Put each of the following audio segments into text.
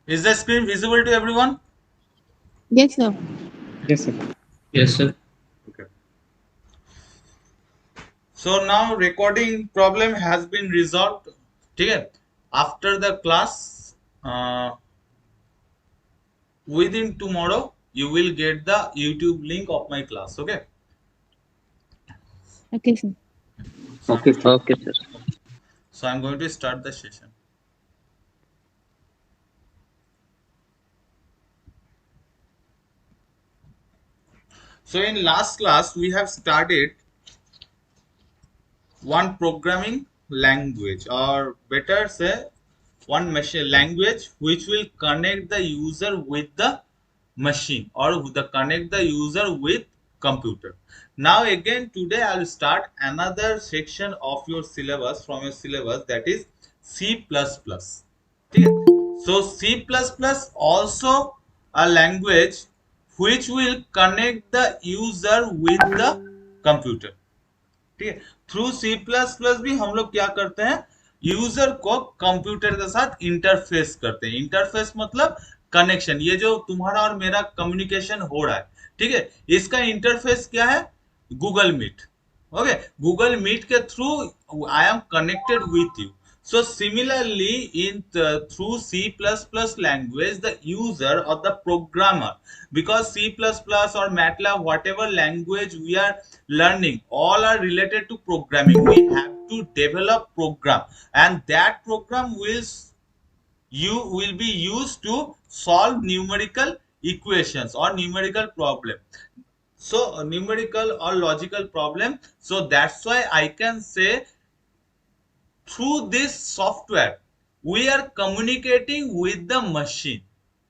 Is the screen visible to everyone? Yes, sir. Yes, sir. Yes, sir. Okay. So now recording problem has been resolved. Okay. After the class, within tomorrow, you will get the YouTube link of my class. Okay. Okay, sir. Okay, sir. Okay, sir. So I'm going to start the session. So in last class, we have started one programming language, or better say one machine language, which will connect the user with the machine, or the connect the user with computer. Now again today I'll start another section of your syllabus, from your syllabus, that is C++. Okay. So C++ also a language which will connect the user with the computer. ठीक है, through C plus plus भी हम लोग क्या करते हैं, user को computer के साथ इंटरफेस करते हैं। इंटरफेस मतलब कनेक्शन, ये जो तुम्हारा और मेरा कम्युनिकेशन हो रहा है, ठीक है, इसका इंटरफेस क्या है, Google Meet. Okay, Google Meet के through I am connected with you. So similarly, through C++ language, the user or the programmer, because C++ or MATLAB, whatever language we are learning, all are related to programming. We have to develop program, and that program will be used to solve numerical equations or numerical problem. So numerical or logical problem. So that's why I can say through this software we are communicating with the machine.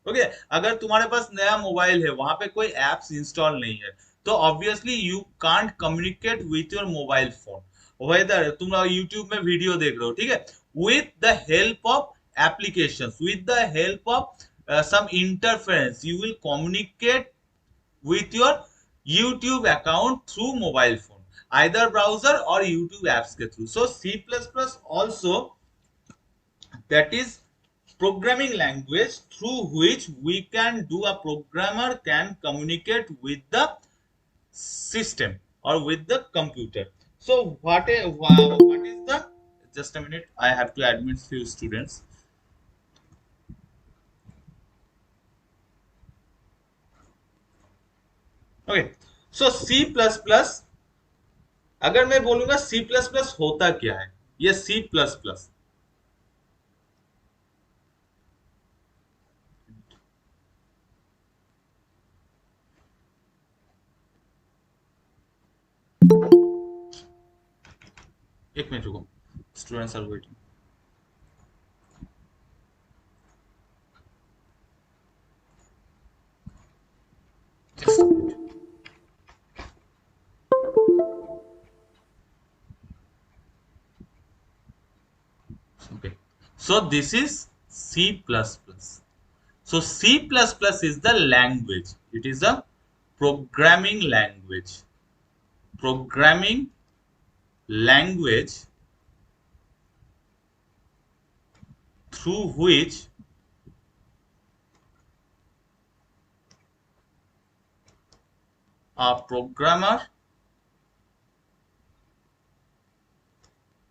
Okay, अगर तुम्हारे पास नया mobile है, वहां पे कोई apps install नहीं है, तो obviously you can't communicate with your mobile phone. Whether तुम यूट्यूब में वीडियो देख रहे हो, ठीक है, with the help of applications, with the help of some interference, you will communicate with your YouTube account through mobile phone, either browser or YouTube apps के through. So C++ also, that is programming language through which we can do, a programmer can communicate with the system or with the computer. So what is the, just a minute, I have to admit few students. Okay, so C++, अगर मैं बोलूंगा C++ होता क्या है, ये C++, एक minute रुको, students are waiting. Okay, so this is C++. So C++ is the language. It is a programming language. Programming language through which a programmer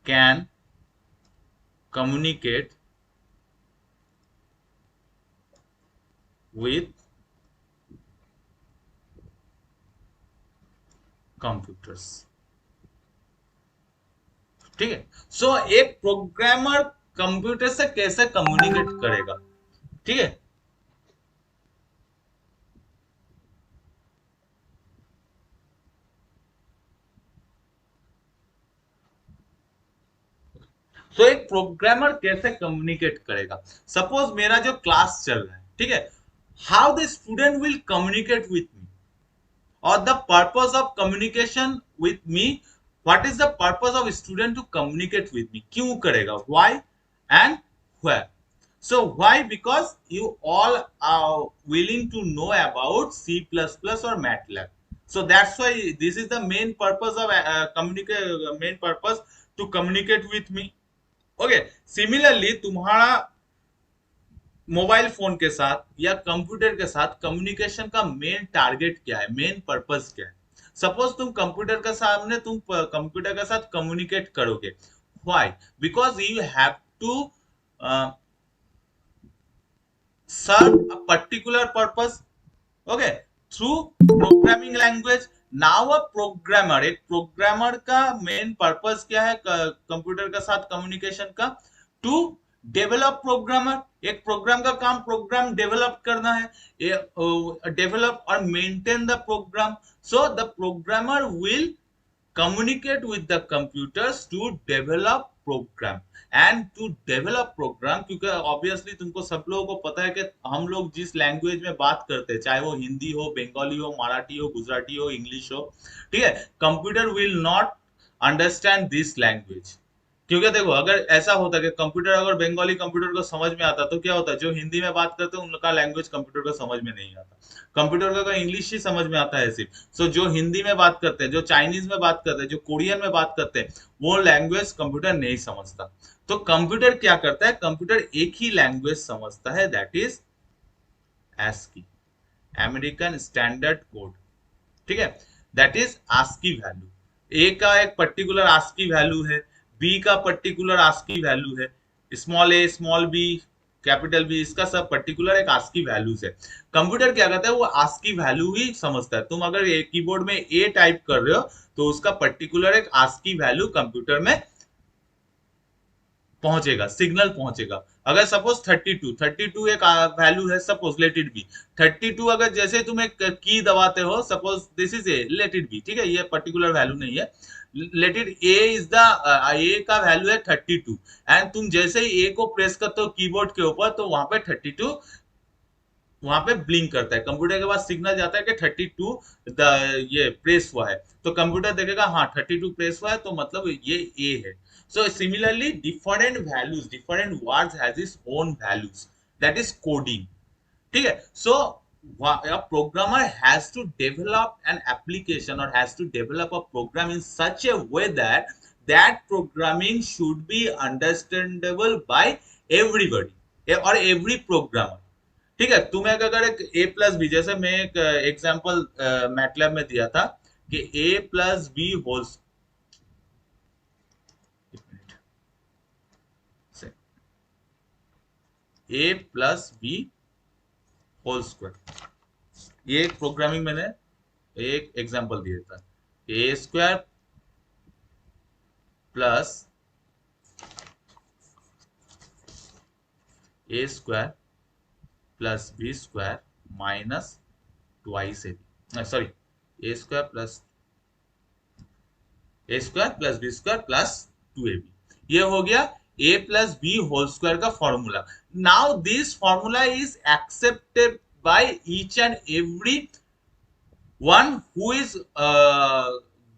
can communicate with computers. ठीक है, सो एक programmer computer से कैसे communicate करेगा, ठीक है। तो एक प्रोग्रामर कैसे कम्युनिकेट करेगा, सपोज मेरा जो क्लास चल रहा है, ठीक है, how the student will communicate with me, or the purpose of communication with me, what is the purpose of student to communicate with me, क्यों करेगा, why and where. So why, because you all are willing to know about C++ or MATLAB, so that's why this is the main purpose of communicate, main purpose to communicate with me. Okay, similarly तुम्हारा mobile phone के साथ या computer के साथ communication का main target क्या है, main purpose क्या है। सपोज तुम कंप्यूटर के सामने तुम कंप्यूटर के साथ कम्युनिकेट करोगे, why? Because you have to serve a particular purpose, okay, through programming language. Now a programmer, एक प्रोग्रामर का मेन पर्पस क्या है कंप्यूटर के साथ कम्युनिकेशन का? टू डेवलप प्रोग्रामर, एक प्रोग्राम का काम प्रोग्राम डेवलप करना है, डेवलप और maintain the program. So the programmer will communicate with the computers to develop program, and to develop program, क्योंकि ऑब्वियसली तुमको सब लोगों को पता है कि हम लोग जिस लैंग्वेज में बात करते हैं, चाहे वो हिंदी हो, बंगाली हो, मराठी हो, गुजराती हो, इंग्लिश हो, ठीक है, computer will not understand this language. क्योंकि देखो, अगर ऐसा होता कि कंप्यूटर, अगर बंगाली कंप्यूटर को समझ में आता तो क्या होता, जो हिंदी में बात करते हैं उनका लैंग्वेज कंप्यूटर को समझ में नहीं आता, कंप्यूटर को इंग्लिश ही समझ में आता है सिर्फ। सो जो हिंदी में बात करते हैं, जो चाइनीज में बात करते हैं, जो कोरियन में बात करते हैं, वो लैंग्वेज कंप्यूटर नहीं समझता। तो कंप्यूटर क्या करता है, कंप्यूटर एक ही लैंग्वेज समझता है, that is ASCII, American standard code, ठीक है, दैट इज ASCII वैल्यू। ए का एक पर्टिकुलर ASCII वैल्यू है, बी का पर्टिकुलर ASCII वैल्यू है, स्मॉल ए, स्मॉल बी, कैपिटल बी, इसका सब पर्टिकुलर एक ASCII वैल्यूज है। कंप्यूटर क्या करता है, वो ASCII वैल्यू ही समझता है। तुम अगर कीबोर्ड में ए टाइप कर रहे हो तो उसका पर्टिकुलर एक ASCII वैल्यू कंप्यूटर में पहुंचेगा, सिग्नल पहुंचेगा। अगर सपोज 32 एक वैल्यू है, सपोज लेट इट बी 32, अगर जैसे तुम एक की दबाते हो, suppose this is A, let it be, ठीक है, ये पर्टिकुलर वैल्यू नहीं है, let it A is the, A का वैल्यू है 32, एंड तुम जैसे ही ए को प्रेस करते हो कीबोर्ड के ऊपर तो वहां पे 32 वहां पे ब्लिंक करता है, कंप्यूटर के पास सिग्नल जाता है कि 32 ये प्रेस हुआ है, तो कंप्यूटर देखेगा हाँ 32 प्रेस हुआ है, तो मतलब ये ए है। So similarly different values, different words has its own values, that is coding, ठीक है। सो a programmer has to develop an application or has to develop a program in such a way that that programming should be understandable by everybody or every programmer, ठीक है। तुम्हें अगर एक ए plus B, जैसे मैं एक एग्जांपल मैटलैब में दिया था कि A plus B whole, A plus B whole square, ये एक प्रोग्रामिंग मैंने एक एग्जांपल दिया था, A square plus A square plus B square minus twice A B, sorry, A square plus B square plus 2ab, ये हो गया a plus B whole square का formula. Now this formula is accepted by each and every one who is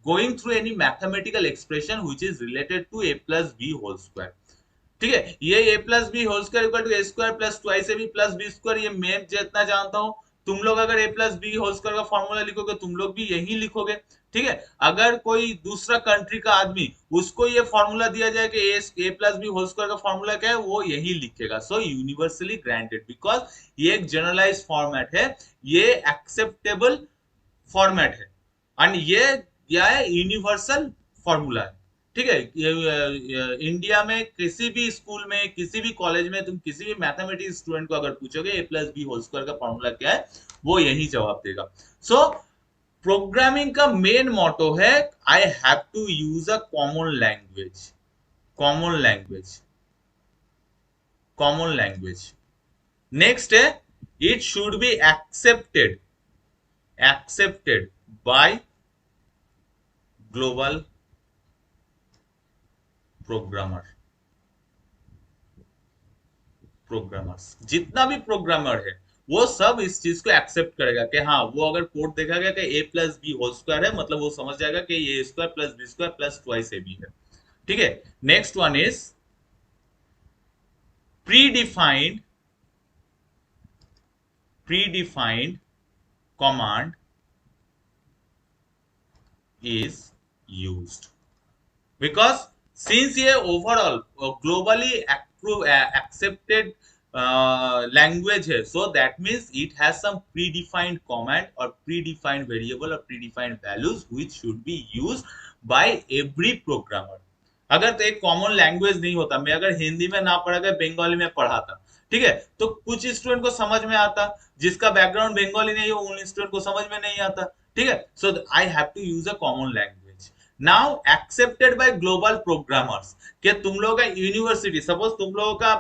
going through any mathematical expression which is related to a plus B whole square, ठीक है। ये a plus B whole square equal to a square plus twice A b plus B square, ये मैं जितना जानता हूं, तुम लोग अगर a plus B whole square का फॉर्मूला लिखोगे तुम लोग भी यही लिखोगे, ठीक है। अगर कोई दूसरा कंट्री का आदमी, उसको ये फॉर्मूला दिया जाए कि A plus B whole square का फॉर्मूला क्या है, वो यही लिखेगा। सो यूनिवर्सली ग्रांटेड, बिकॉज ये एक जनरलाइज फॉर्मेट है, ये एक्सेप्टेबल फॉर्मेट है, एंड ये क्या है, यूनिवर्सल फॉर्मूला है, ठीक है। इंडिया में किसी भी स्कूल में, किसी भी कॉलेज में तुम किसी भी मैथमेटिक्स स्टूडेंट को अगर पूछोगे ए प्लस बी होल स्क्वायर का फॉर्मूला क्या है, वो यही जवाब देगा। सो प्रोग्रामिंग का मेन मोटो है, I have to use a common language, common language, common language. Next है, it should be accepted, accepted by global programmer, programmers, जितना भी प्रोग्रामर है वो सब इस चीज को एक्सेप्ट करेगा कि हाँ, वो अगर कोड देखा गया कि A plus B whole square है, मतलब वो समझ जाएगा कि ये A square plus B square plus twice A B है, ठीक है। Next one is predefined, predefined command is used, because since ये overall globally accepted लैंग्वेज है, so that means it has some predefined command और predefined variable और predefined values which should be used by every programmer. अगर तो एक common language नहीं होता, मैं अगर हिंदी में ना पढ़ा कर बंगाली में पढ़ाता, ठीक है, तो कुछ स्टूडेंट को समझ में आता, जिसका बैकग्राउंड बंगाली नहीं हो उन स्टूडेंट को समझ में नहीं आता, ठीक है। So I have to use a common language now accepted by global programmers. कि तुम लोगों का यूनिवर्सिटी, सपोज तुम लोगों का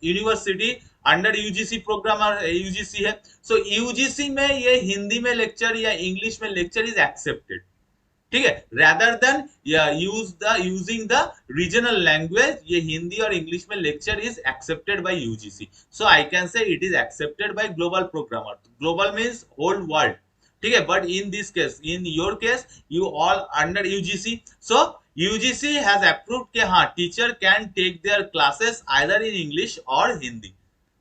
university under UGC program UGC है, सो यूजीसी में ये हिंदी में लेक्चर या इंग्लिश में लेक्चर इज एक्सेप्टेड, ठीक है, rather than using the regional language, ये हिंदी और इंग्लिश में lecture is accepted by UGC, so I can say it is accepted by global programmer. Global means whole world, ठीक है, but in this case, in your case, you all under UGC, so UGC has approved कि हाँ teacher can take their classes either in English और हिंदी,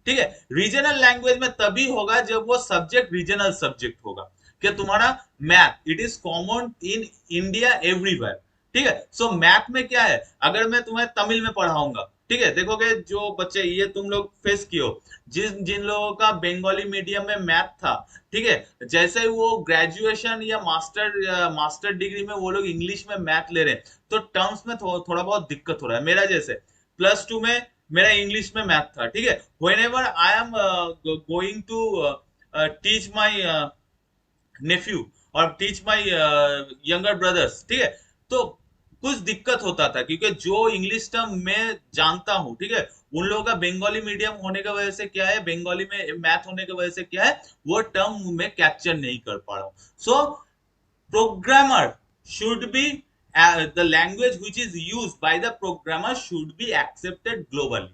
ठीक है। Regional language में तभी होगा जब वो सब्जेक्ट रीजनल सब्जेक्ट होगा, कि तुम्हारा math it is common in India everywhere, ठीक है। सो मैथ में क्या है, अगर मैं तुम्हें तमिल में पढ़ाऊंगा, ठीक है, देखोगे जो बच्चे ये तुम लोग फेस किए हो, जिन जिन लोगों का बंगाली मीडियम में मैथ था, ठीक है, जैसे ही वो ग्रेजुएशन या मास्टर डिग्री में वो लोग इंग्लिश में मैथ ले रहे हैं, तो टर्म्स में थोड़ा बहुत दिक्कत हो रहा है। मेरा जैसे +2 में मेरा इंग्लिश में मैथ था, ठीक है, whenever I am going to teach my nephew और टीच माय यंगर ब्रदर्स, ठीक है, तो कुछ दिक्कत होता था, क्योंकि जो इंग्लिश टर्म मैं जानता हूँ, ठीक है, उन लोगों का बंगाली मीडियम होने की वजह से क्या है, बंगाली में मैथ होने की वजह से क्या है, वो टर्म मैं कैप्चर नहीं कर पा रहा हूँ। सो programmer should be the language which is used by the programmer should be accepted globally.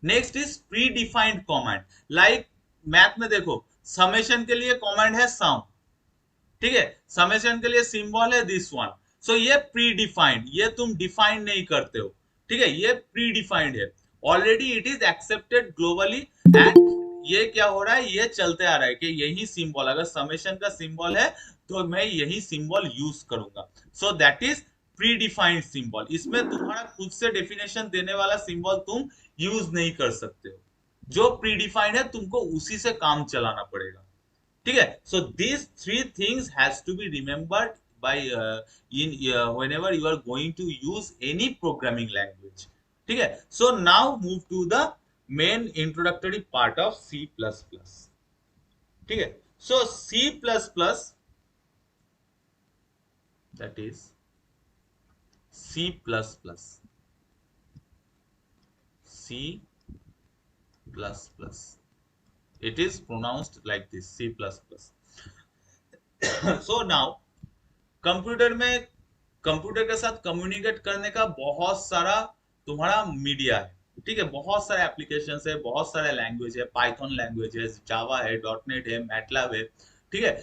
Next is pre defined command, like math में देखो समेशन के लिए कमांड है सम, ठीक है, समेशन के लिए सिंबल है दिस वन, सो ये प्री डिफाइंड, ये तुम डिफाइन नहीं करते हो, ठीक है, ये प्री डिफाइंड है, already it is accepted globally, and ये क्या हो रहा है, ये चलते आ रहा है कि यही सिंबल, अगर समेशन का सिंबल है तो मैं यही सिंबल यूज करूंगा, सो that is pre defined symbol. इसमें तुम्हारा खुद से डेफिनेशन देने वाला सिंबल तुम यूज नहीं कर सकते हो, जो प्री डिफाइंड है तुमको उसी से काम चलाना पड़ेगा, ठीक है। So this three things has to be remembered by in whenever you are going to use any programming language, ठीक है। So now move to the main introductory part of C plus plus, ठीक है। सो C plus plus, that is C plus plus, C plus plus, it is pronounced like this, C++. So now computer में, computer के साथ communicate करने का बहुत सारा तुम्हारा मीडिया है, ठीक है, बहुत सारे एप्लीकेशन है, बहुत सारे लैंग्वेज है, पाइथन लैंग्वेज है, जावा है, डॉटनेट है, मैटलैब है, ठीक है,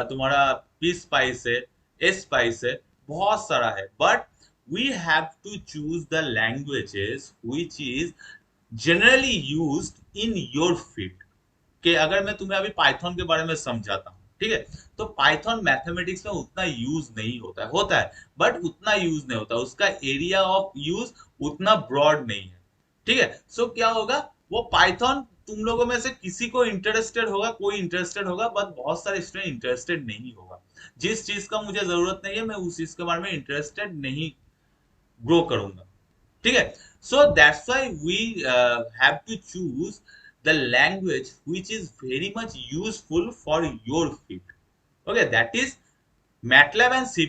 तुम्हारा पी स्पाइस है, एस स्पाइस है, बहुत सारा है, but we have to choose the languages which is generally used in your field. कि अगर मैं तुम्हें अभी पाइथन के बारे में समझाता हूँ, ठीक है, तो पाइथन मैथमेटिक्स में उतना यूज नहीं होता है, होता है बट उतना यूज नहीं होता, उसका एरिया ऑफ यूज उतना ब्रॉड नहीं है, ठीक है। सो क्या होगा, वो पाइथन तुम लोगों में से किसी को इंटरेस्टेड होगा, कोई इंटरेस्टेड होगा, बट बहुत सारे स्टूडेंट इंटरेस्टेड नहीं होगा। जिस चीज का मुझे जरूरत नहीं है मैं उस चीज के बारे में इंटरेस्टेड नहीं ग्रो करूंगा, ठीक है। So that's why we have to choose the language which is very much useful for your field, okay, that is MATLAB and C++।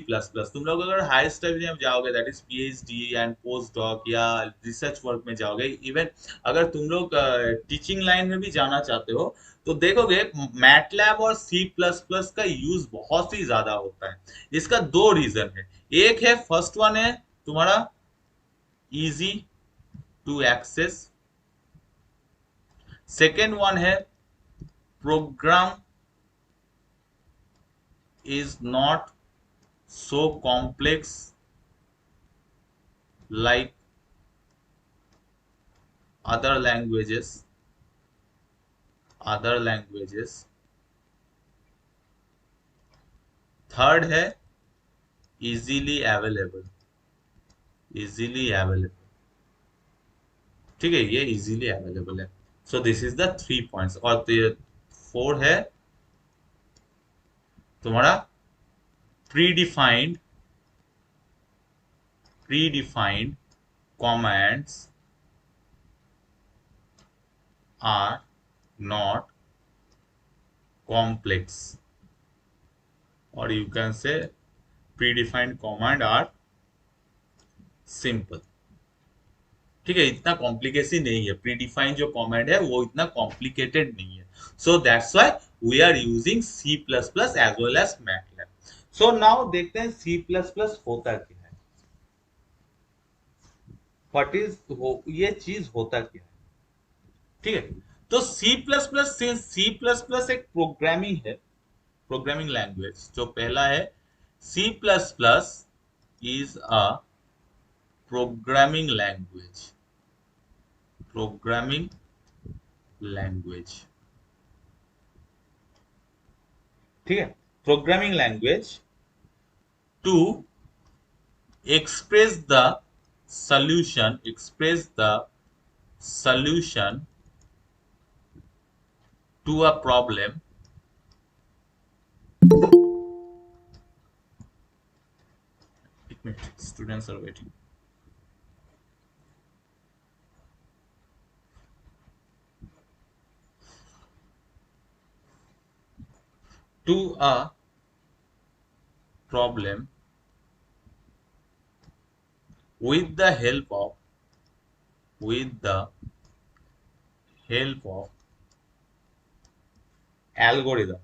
तुम लोग अगर हायर स्टडी में जाओगे, that is PhD and post doc या research work में जाओगे, even अगर तुम लोग टीचिंग लाइन में भी जाना चाहते हो, तो देखोगे MATLAB और C++ का यूज बहुत ही ज्यादा होता है। इसका दो रीजन है, एक है, फर्स्ट वन है तुम्हारा easy to access, second one है program is not so complex like other languages, third है easily available, ठीक है, ये easily available है। So this is the 3 points. और तो ये 4 है तुम्हारा predefined commands are not complex, or you can say predefined command are simple। ठीक है, इतना कॉम्प्लिकेसी नहीं है, प्रीडिफाइंड जो कमांड है वो इतना कॉम्प्लिकेटेड नहीं है। So that's why we are using C plus plus as well as MATLAB. So now देखते हैं सी प्लस प्लस होता क्या है, व्हाट इज ये चीज होता क्या है। ठीक है, तो C plus plus, C plus plus एक प्रोग्रामिंग है, प्रोग्रामिंग लैंग्वेज। जो पहला है, C plus plus is a programming language, programming language. ठीक है, programming language to express the solution to a problem students are waiting। to a problem with the help of algorithm।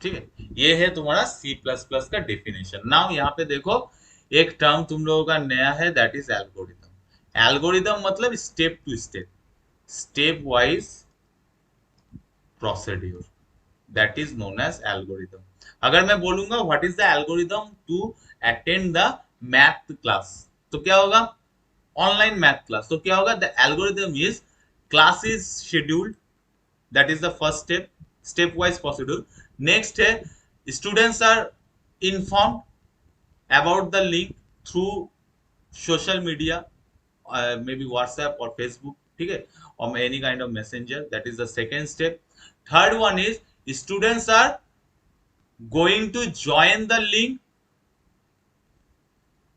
ठीक है, ये है तुम्हारा सी प्लस प्लस का definition. Now यहाँ पे देखो, एक टर्म तुम लोगों का नया है, दैट इज एल्गोरिदम। एल्गोरिदम मतलब step to step, step wise procedure, that is known as algorithm. अगर मैं बोलूंगा what is the algorithm to attend the math class, तो क्या होगा? Online math class. तो क्या होगा? The algorithm is class is scheduled, that is the first step, step wise procedure. Next है students are informed about the link through social media, maybe WhatsApp और Facebook, ठीक है, और any kind of messenger, that is the second step. Third one is students are going to join the link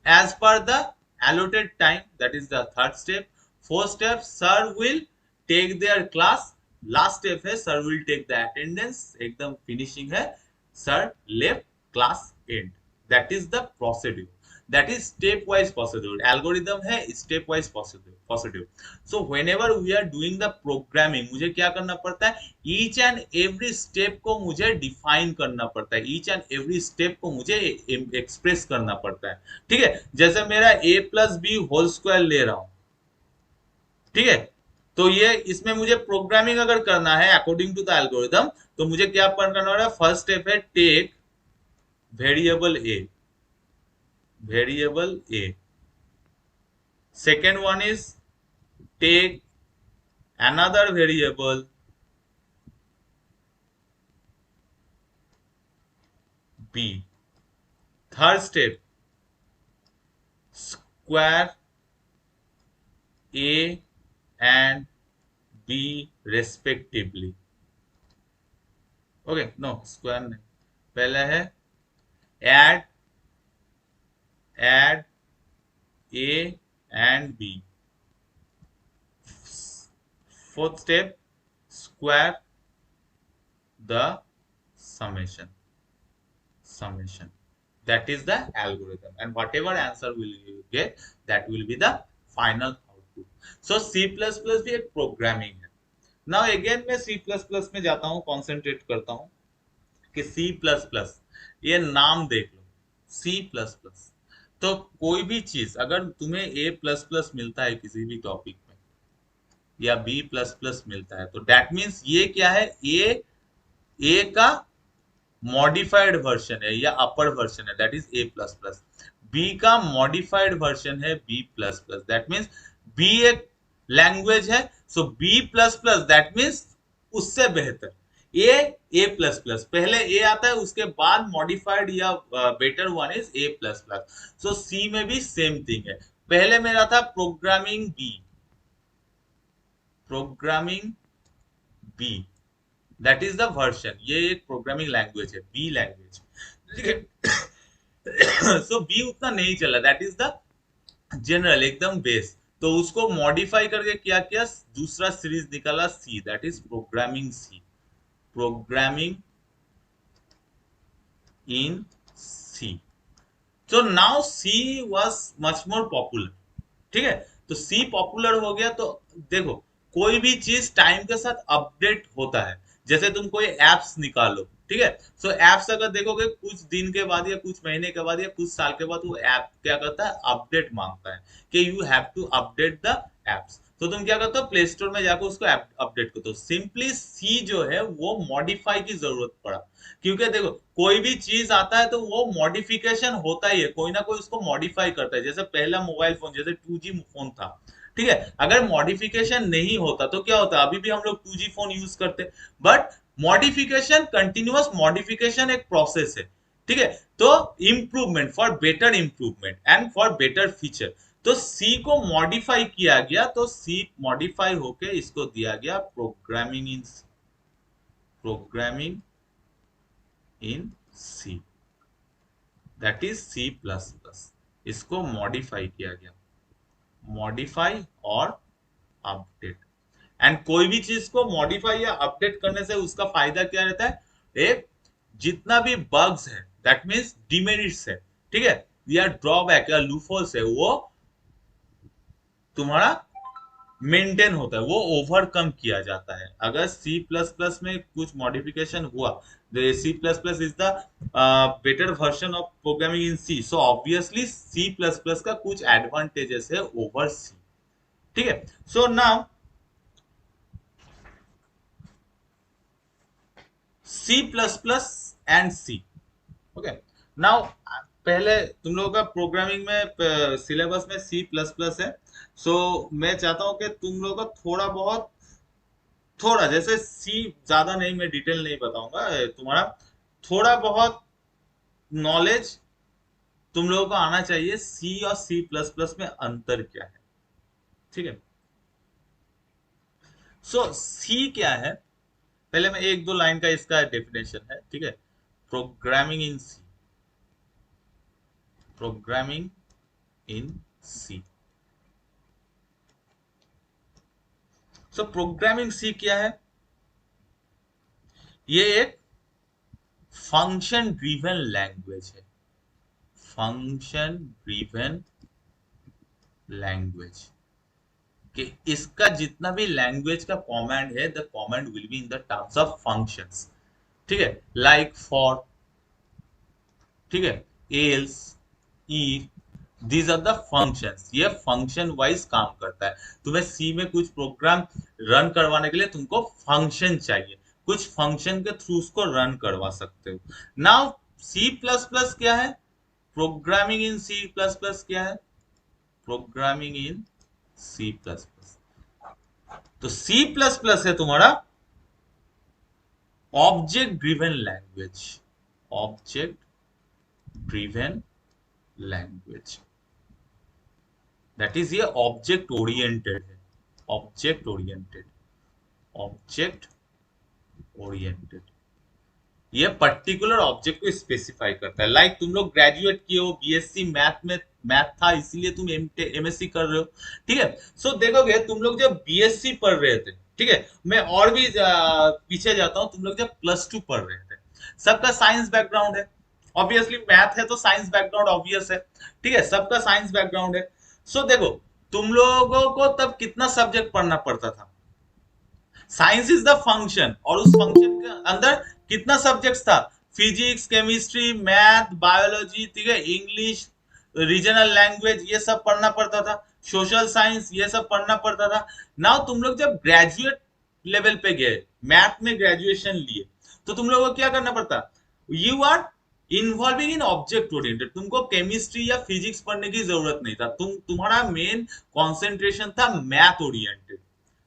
as per the allotted time, that is the third step। fourth step, sir will take their class। last step है sir will take the attendance। एकदम finishing है sir left class end, that is the procedure, that is step wise procedure। algorithm है step wise procedure। so whenever we are doing the programming, मुझे क्या करना पड़ता है? each and every step को मुझे define करना पड़ता है, each and every step को मुझे express करना पड़ता है। ठीक है, जैसे मेरा a plus b whole square ले रहा हूं, ठीक है, तो ये इसमें मुझे प्रोग्रामिंग अगर करना है अकॉर्डिंग टू द एल्गोरिथम, तो मुझे क्या करना है? फर्स्ट स्टेप है take variable a। second one is take another variable b। third step, square a and b respectively। Okay, no square नहीं, पहला है add a and b। fourth step, square the summation, that is the algorithm, and whatever answer will you get, that will be the final output। so C++ भी एक programming है। Now again मैं C++ में जाता हूं, concentrate करता हूं कि C++, ये नाम देख लो, C++। तो कोई भी चीज अगर तुम्हें A++ मिलता है किसी भी टॉपिक में, या B++ मिलता है, तो दैट मीन्स ये क्या है? ए का मॉडिफाइड वर्जन है या अपर वर्जन है, दैट इज A++। बी का मॉडिफाइड वर्जन है B++, दैट मीन्स बी एक लैंग्वेज है, सो B++, दैट मीन्स उससे बेहतर। A++, पहले ए आता है, उसके बाद मॉडिफाइड या better one is A++। So C में भी सेम थिंग है, पहले मेरा था programming B, that is the version, ये एक प्रोग्रामिंग लैंग्वेज है, बी लैंग्वेज, ठीक है। सो बी उतना नहीं चला, दैट इज द जनरल एकदम बेस। तो उसको मॉडिफाई करके क्या किया, दूसरा सीरीज निकाला C, that is programming C, programming in C. So now C was much more popular, ठीक है। तो C पॉपुलर हो गया तो देखो कोई भी चीज टाइम के साथ अपडेट होता है, जैसे तुम कोई एप्स निकालो, ठीक है। सो एप्स अगर देखोगे कुछ दिन के बाद या कुछ महीने के बाद या कुछ साल के बाद वो ऐप क्या करता है, अपडेट मांगता है कि you have to update the apps. तो तुम क्या करते हो, प्ले स्टोर में जाकर उसको अपडेट करते हो। सिंपली सी जो है वो मॉडिफाई की जरूरत पड़ा, क्योंकि देखो कोई भी चीज आता है तो वो मॉडिफिकेशन होता ही है, कोई ना कोई उसको मॉडिफाई करता है। जैसे पहला मोबाइल फोन, जैसे 2G फोन था, ठीक है, अगर मॉडिफिकेशन नहीं होता तो क्या होता, अभी भी हम लोग 2G फोन यूज करते, बट मॉडिफिकेशन, कंटिन्यूअस मॉडिफिकेशन एक प्रोसेस है, ठीक है। तो improvement, for better improvement and for better feature, तो सी को मॉडिफाई किया गया, तो सी मॉडिफाई होके इसको दिया गया programming in C, that is C plus plus. इसको मॉडिफाई किया गया, मॉडिफाई और अपडेट। एंड कोई भी चीज को मॉडिफाई या अपडेट करने से उसका फायदा क्या रहता है, एक जितना भी बग्स है, दैट मीन्स डिमेरिट्स है, ठीक है, या ड्रॉबैक या लूफॉल्स है, वो तुम्हारा मेंटेन होता है, वो ओवरकम किया जाता है। अगर सी प्लस प्लस में कुछ मॉडिफिकेशन हुआ, C plus plus is the better version of programming in C, so obviously C plus plus का कुछ एडवांटेजेस है ओवर सी, ठीक है। So now C plus plus and C, okay. Now पहले तुम लोगों का प्रोग्रामिंग में सिलेबस में सी प्लस प्लस है, सो मैं चाहता हूं कि तुम लोगों का थोड़ा बहुत, थोड़ा जैसे सी ज्यादा नहीं, मैं डिटेल नहीं बताऊंगा, तुम्हारा थोड़ा बहुत नॉलेज तुम लोगों को आना चाहिए, सी और सी प्लस प्लस में अंतर क्या है, ठीक है। सो सी क्या है, पहले मैं एक दो लाइन का इसका डेफिनेशन है, ठीक है। Programming in C, programming in C. So programming C क्या है, ये एक फंक्शन ड्रिवन लैंग्वेज है, फंक्शन ड्रिवन लैंग्वेज, कि इसका जितना भी लैंग्वेज का कमांड है, the command will be in the terms of functions, ठीक है, लाइक फॉर, ठीक है, else, if, these are the functions, ये फंक्शन वाइज काम करता है। तुम्हें सी में कुछ प्रोग्राम रन करवाने के लिए तुमको फंक्शन चाहिए, कुछ फंक्शन के थ्रू उसको रन करवा सकते हो। नाउ सी प्लस प्लस क्या है, programming in C plus plus क्या है, programming in C plus plus. तो सी प्लस प्लस है तुम्हारा object driven language, object driven language, that is ये ऑब्जेक्ट ओरिएंटेड है, ऑब्जेक्ट ओरिएंटेड, ऑब्जेक्ट ओरिएंटेड, ये पर्टिकुलर ऑब्जेक्ट को स्पेसिफाई करता है। लाइक तुम लोग ग्रेजुएट किए हो, बीएससी मैथ में, मैथ था इसीलिए तुम एमएससी कर रहे हो, ठीक है। सो देखोगे तुम लोग जब बीएससी पढ़ रहे थे, ठीक है, मैं और भी पीछे जाता हूँ, तुम लोग जब +2 पढ़ रहे थे, सबका साइंस बैकग्राउंड है, ऑब्वियसली मैथ है तो साइंस बैकग्राउंड ऑब्वियस है, ठीक है, सबका साइंस बैकग्राउंड है। सो देखो तुम लोगों को तब कितना सब्जेक्ट पढ़ना पड़ता था, साइंस इज द फंक्शन, और उस फंक्शन के अंदर कितना सब्जेक्ट्स था, फिजिक्स, केमिस्ट्री, मैथ, बायोलॉजी, ठीक है, इंग्लिश, रीजनल लैंग्वेज, ये सब पढ़ना पड़ता था, सोशल साइंस, ये सब पढ़ना पड़ता था। नाउ तुम लोग जब ग्रेजुएट लेवल पे गए, मैथ में ग्रेजुएशन लिए, तो तुम लोगों को क्या करना पड़ता, you are involving in object oriented, तुमको केमिस्ट्री या फिजिक्स पढ़ने की जरूरत नहीं था, तुम्हारा मेन कंसंट्रेशन था मैथ ओरिएंटेड,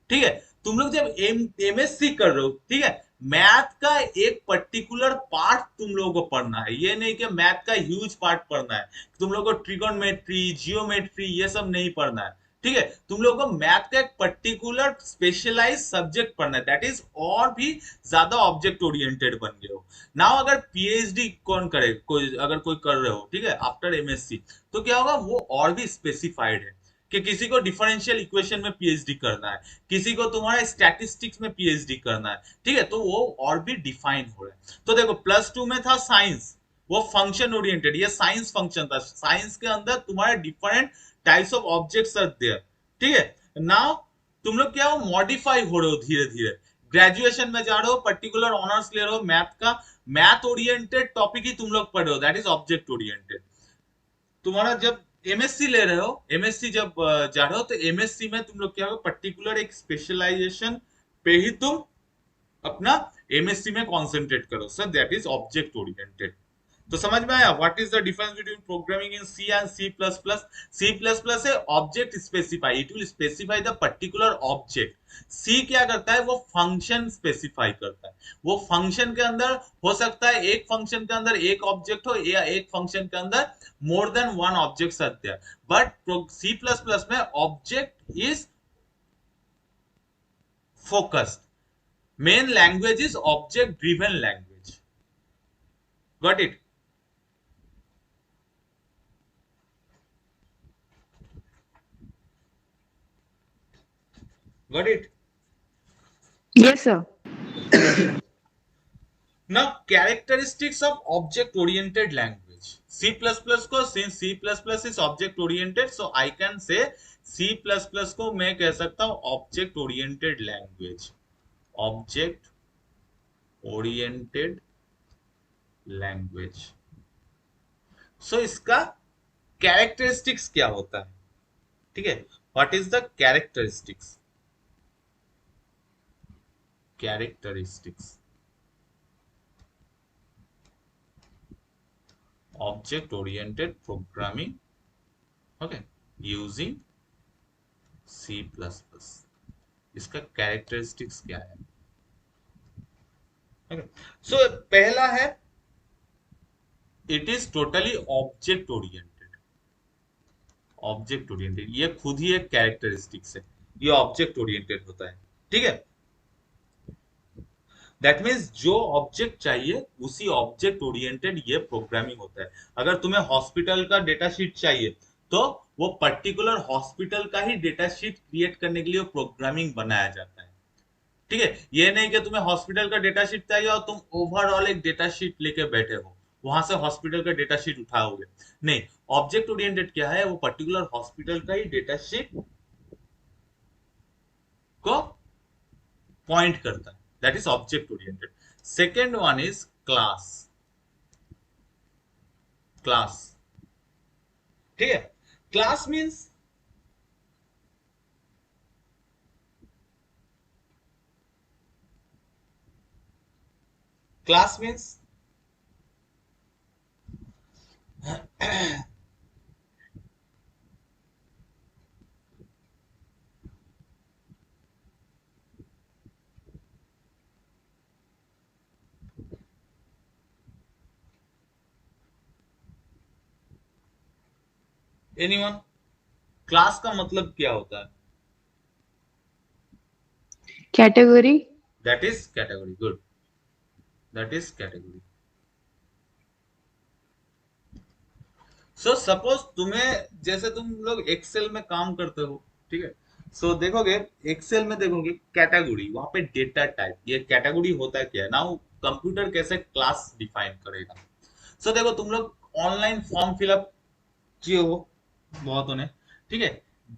ठीक है। तुम लोग जब एमएससी कर रहे हो, ठीक है, मैथ का एक पर्टिकुलर पार्ट तुम लोगों को पढ़ना है, ये नहीं कि मैथ का ह्यूज पार्ट पढ़ना है, तुम लोगों को ट्रिगोनोमेट्री जियोमेट्री ये सब नहीं पढ़ना है, ठीक है। तुम लोगों को मैथ का एक पर्टिकुलर स्पेशलाइज सब्जेक्ट पढ़ना है, दैट इज और भी ज्यादा ऑब्जेक्ट ओरिएंटेड बन गए हो। नाउ अगर पीएचडी कौन करे, कोई अगर कोई कर रहे हो, ठीक है, आफ्टर एमएससी, तो क्या होगा, वो और भी स्पेसिफाइड है कि किसी को डिफरेंशियल इक्वेशन में पीएचडी करना है, किसी को तुम्हारा स्टैटिस्टिक्स में पीएचडी करना है, ठीक है, तो वो और भी डिफाइन हो रहा है। तो देखो +2 में था साइंस, वो फंक्शन ओरिएंटेड, ये साइंस फंक्शन था, साइंस के अंदर तुम्हारे different types of objects are there, ठीक है। नाउ तुम लोग क्या हो, मॉडिफाई हो रहे हो धीरे धीरे, ग्रेजुएशन में जा रहे हो, पर्टिकुलर ऑनर्स ले रहे हो मैथ का, मैथ ओरिएंटेड टॉपिक ही तुम लोग पढ़ रहे हो, दैट इज ऑब्जेक्ट ओरिएंटेड। तुम्हारा जब एमएससी ले रहे हो, एमएससी जब जा रहे हो, तो एमएससी में तुम लोग क्या हो, पर्टिकुलर एक स्पेशलाइजेशन पे ही तुम अपना एमएससी में कंसंट्रेट करो, sir that is object oriented. तो समझ में आया what is the difference between programming in C and C plus plus. C plus plus है object specify, it will specify the particular object. C क्या करता है, वो फंक्शन स्पेसिफाई करता है, वो फंक्शन के अंदर हो सकता है एक फंक्शन के अंदर एक ऑब्जेक्ट हो, या एक फंक्शन के अंदर more than one object are there, but C plus plus में object is focused, main language is object driven language, got it? Got it? Yes, sir. Now characteristics of object oriented language, C++ को, since C++ is object oriented, so I can say C++ को मैं कह सकता हूं object oriented language, object oriented language। so इसका characteristics क्या होता है, ठीक है, what is the characteristics object oriented programming, okay, using C++, इसका कैरेक्टरिस्टिक्स क्या है, okay? So पहला है it is totally object oriented, object oriented ये खुद ही एक कैरेक्टरिस्टिक्स है, ये ऑब्जेक्ट ओरिएंटेड होता है, ठीक है। दैट मीन्स जो ऑब्जेक्ट चाहिए उसी ऑब्जेक्ट ओरिएंटेड ये प्रोग्रामिंग होता है। अगर तुम्हें हॉस्पिटल का डेटा शीट चाहिए, तो वो पर्टिकुलर हॉस्पिटल का ही डेटा शीट क्रिएट करने के लिए प्रोग्रामिंग बनाया जाता है, ठीक है। ये नहीं कि तुम्हें हॉस्पिटल का डेटा शीट चाहिए और तुम ओवरऑल एक डेटा शीट लेके बैठे हो, वहां से हॉस्पिटल का डेटा शीट उठाओगे, नहीं। ऑब्जेक्ट ओरिएंटेड क्या है, वो पर्टिकुलर हॉस्पिटल का ही डेटा शीट को पॉइंट करता है, that is object oriented. Second one is class, class, ठीक है। Class means class means anyone, class का मतलब क्या होता है, Category. That is category, good, that is category. So suppose तुम्हें, जैसे तुम लोग एक्सेल में काम करते हो, ठीक है, सो देखोगे एक्सेल में देखोगे कैटेगरी, वहां पे डेटा टाइप, ये कैटेगरी होता है क्या है, नाउ कंप्यूटर कैसे क्लास डिफाइन करेगा। सो देखो तुम लोग ऑनलाइन फॉर्म फिलअप किए हो बहुतों ने, ठीक है,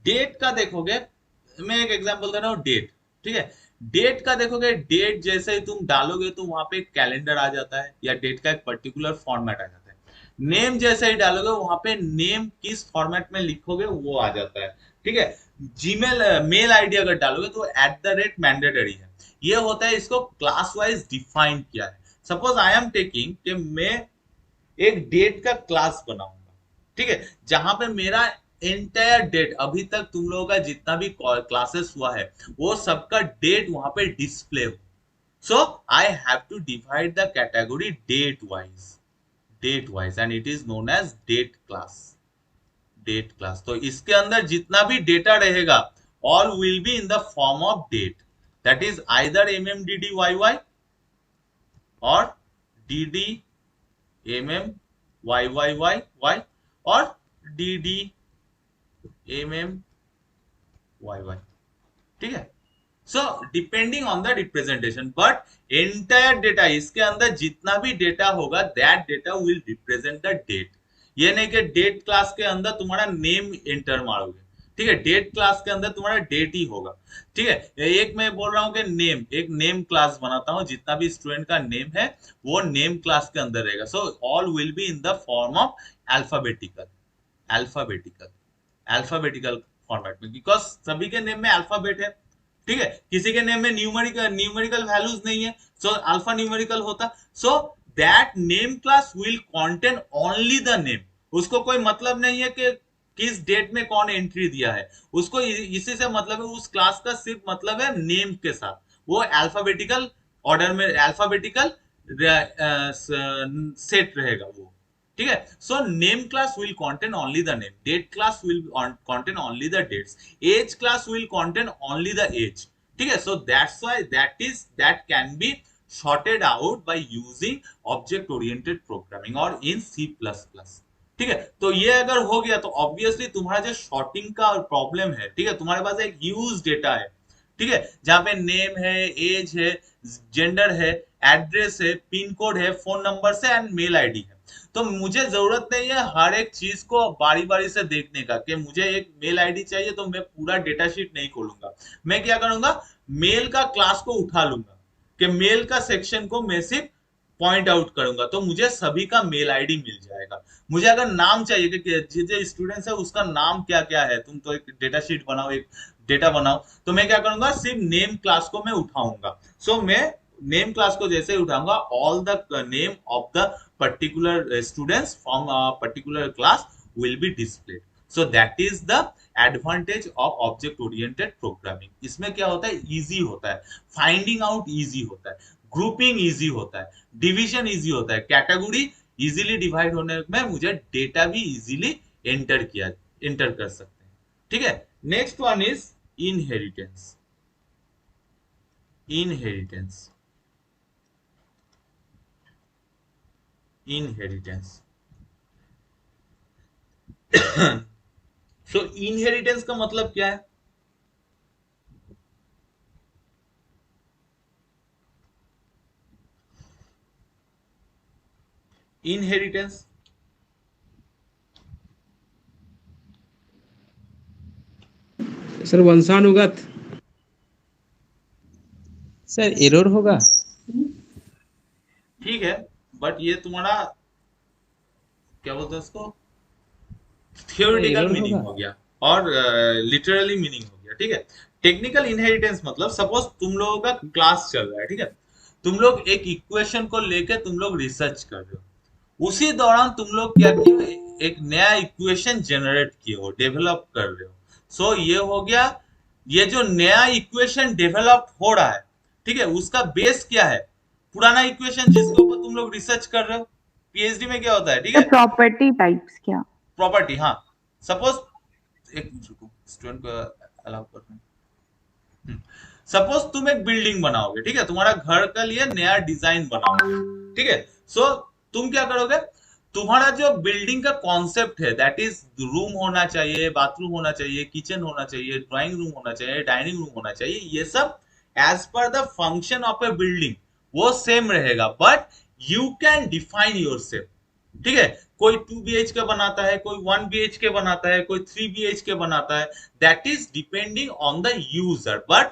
डेट का देखोगे, मैं एक एग्जांपल दे रहा हूँ, डेट, ठीक है, डेट का देखोगे, डेट जैसे ही तुम डालोगे तो वहां पे कैलेंडर आ जाता है, या डेट का एक पर्टिकुलर फॉर्मेट आ जाता है। नेम जैसे ही डालोगे वहां पे नेम किस फॉर्मेट में लिखोगे वो आ जाता है, ठीक है। जीमेल मेल आईडी अगर डालोगे तो @मैंडेटरी है, ये होता है, इसको क्लास वाइज डिफाइन किया है। सपोज आई एम टेकिंग कि मैं एक डेट का क्लास बनाऊंगा, ठीक है, जहां पे मेरा एंटायर डेट, अभी तक तुम लोगों का जितना भी क्लासेस हुआ है वो सबका डेट वहां पे डिस्प्ले हो, So I have to divide the category date wise and it is known as date class. Date class, तो इसके अंदर जितना भी डेटा रहेगा all will be in the form of date, that is either MMDDYY और DDMMYYYY और DDMMYY, ठीक है। So depending on the representation, but entire data, इसके अंदर जितना भी डेटा होगा that data will represent the date. ये नहीं कि डेट क्लास के अंदर तुम्हारा नेम एंटर मारोगे, ठीक है, डेट क्लास के अंदर तुम्हारा डेट ही होगा, ठीक है। एक मैं बोल रहा हूँ कि नेम, एक नेम क्लास बनाता हूँ, जितना भी स्टूडेंट का नेम है वो नेम क्लास के अंदर रहेगा। So all will be in the form of alphabetical alphabetical alphabetical format में, बिकॉज सभी के नेम में अल्फाबेट है, ठीक है। किसी के नेम में न्यूमेरिकल वैल्यूज नहीं है, सो अल्फा न्यूमेरिकल होता। So that name class will contain only the name. उसको कोई मतलब नहीं है कि किस डेट में कौन एंट्री दिया है, उसको इसी से मतलब है, उस क्लास का सिर्फ मतलब है नेम के साथ, वो अल्फाबेटिकल ऑर्डर में अल्फाबेटिकल सेट रहेगा वो, ठीक है। So name class will contain only the name, date class will contain only the dates, age class will contain only the age, ठीक है। So that's why that can be sorted out by using object oriented programming और in C++, ठीक है। तो ये अगर हो गया तो ऑब्वियसली तुम्हारा जो शॉर्टिंग का प्रॉब्लम है, ठीक है, तुम्हारे पास एक ह्यूज डेटा है, ठीक है, जहां पे नेम है, एज है, जेंडर है, एड्रेस है, पिन कोड है, फोन नंबर से एंड मेल आईडी है। तो मुझे जरूरत नहीं है हर एक चीज को बारी बारी से देखने का, कि मुझे एक मेल आईडी चाहिए तो मैं पूरा डेटा शीट नहीं खोलूंगा। मैं क्या करूंगा, मेल का क्लास को उठा लूंगा, कि मेल का सेक्शन को मैं सिर्फ पॉइंट आउट करूंगा, तो मुझे सभी का मेल आईडी मिल जाएगा। मुझे अगर नाम चाहिए कि जो स्टूडेंट्स है उसका नाम क्या क्या है, तुम तो एक डेटा शीट बनाओ, एक डेटा बनाओ, तो मैं क्या करूंगा, सिर्फ नेम क्लास को मैं उठाऊंगा। सो मैं नेम क्लास को जैसे ही उठाऊंगा, all the name of the particular students from particular class will be displayed. So that is the advantage of object oriented programming. इसमें क्या होता है, इजी होता है, फाइंडिंग आउट इजी होता है, ग्रुपिंग इजी होता है, डिवीजन इजी होता है, कैटेगरी इजीली डिवाइड होने में मुझे डेटा भी इजीली एंटर कर सकते हैं, ठीक है। Next one is inheritance. Inheritance inheritance so inheritance का मतलब क्या है? इनहेरिटेंस सर वंशानुगत। सर एरर होगा। ठीक है, बट ये तुम्हारा क्या बोलते हैं उसको, थियोरेटिकल error मीनिंग होगा। हो गया और लिटरली मीनिंग हो गया, ठीक है। टेक्निकल इनहेरिटेंस मतलब सपोज तुम लोगों का क्लास चल रहा है, ठीक है, तुम लोग एक इक्वेशन को लेके तुम लोग रिसर्च कर रहे हो, उसी दौरान तुम लोग क्या किए, एक नया इक्वेशन जनरेट किए हो, डेवलप कर रहे हो। सो ये हो गया, ये जो नया इक्वेशन डेवलप हो रहा है, ठीक है, उसका बेस क्या है, पुराना इक्वेशन जिसके ऊपर तुम लोग रिसर्च कर रहे हो। पीएचडी में क्या होता है, ठीक है, प्रॉपर्टी टाइप्स क्या? प्रॉपर्टी, हाँ। सपोज एक स्टूडेंट को अलाउ कर, सपोज तुम एक बिल्डिंग बनाओगे, ठीक है, तुम्हारा घर के लिए नया डिजाइन बनाओगे, ठीक है। सो तुम क्या करोगे, तुम्हारा जो बिल्डिंग का कॉन्सेप्ट है, दैट इज रूम होना चाहिए, बाथरूम होना चाहिए, किचन होना चाहिए, ड्राइंग रूम होना चाहिए, डाइनिंग रूम होना चाहिए, ये सब as per the function of a building वो सेम रहेगा, but you can define yourself, ठीक है। कोई 2 BHK बनाता है, कोई 1 BHK बनाता है, कोई 3 BHK बनाता है, that is depending on the user, but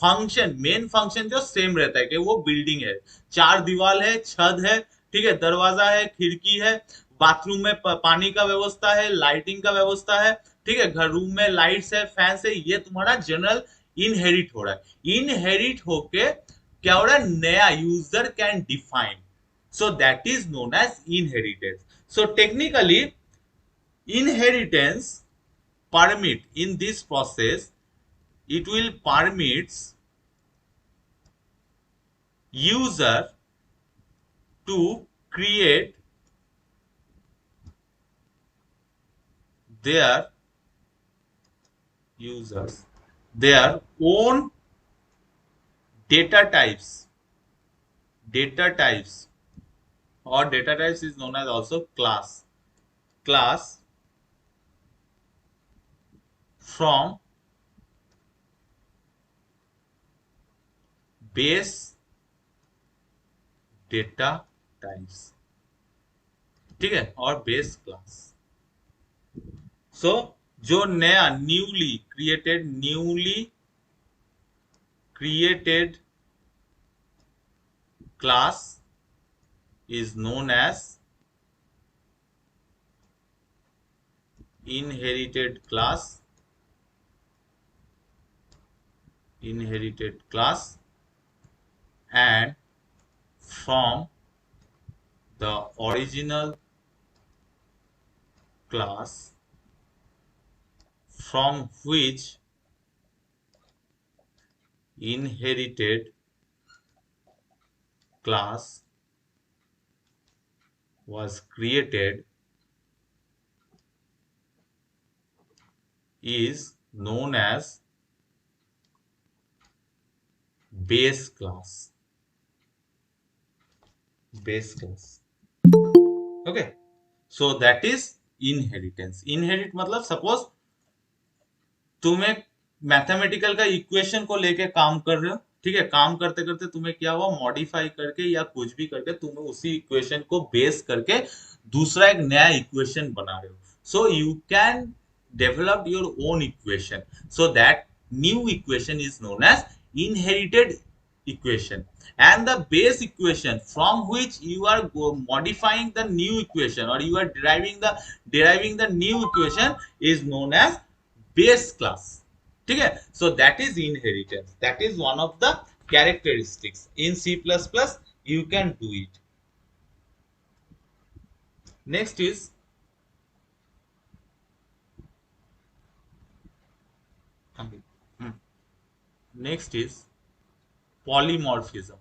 function, main function जो सेम रहता है, कि वो बिल्डिंग है, 4 दीवार है, छत है, ठीक है, दरवाजा है, खिड़की है, बाथरूम में पानी का व्यवस्था है, लाइटिंग का व्यवस्था है, ठीक है, घर रूम में लाइट्स है, फैंस है, ये तुम्हारा जनरल इनहेरिट हो रहा है। इनहेरिट होके क्या हो रहा है, नया user can define, so that is known as inheritance. So technically inheritance permit, in this process it will permits user to create their users their own data types or data types is known as also class from base data types, ठीक है, और base class. सो जो नया newly created class is known as inherited class and from the original class from which inherited class was created is known as base class. Okay, so that is inheritance. Inherit मतलब suppose तुम एक mathematical का equation को लेके काम कर रहे हो, ठीक है, काम करते करते तुम्हें क्या हुआ, मॉडिफाई करके या कुछ भी करके तुम्हें उसी इक्वेशन को बेस करके दूसरा एक नया इक्वेशन बना रहे हो। So you can develop your own equation, so that new equation is known as inherited equation, and the base equation from which you are modifying the new equation or you are deriving the new equation is known as base class, ठीक है। so that is inheritance, that is one of the characteristics in C++, you can do it। next is polymorphism।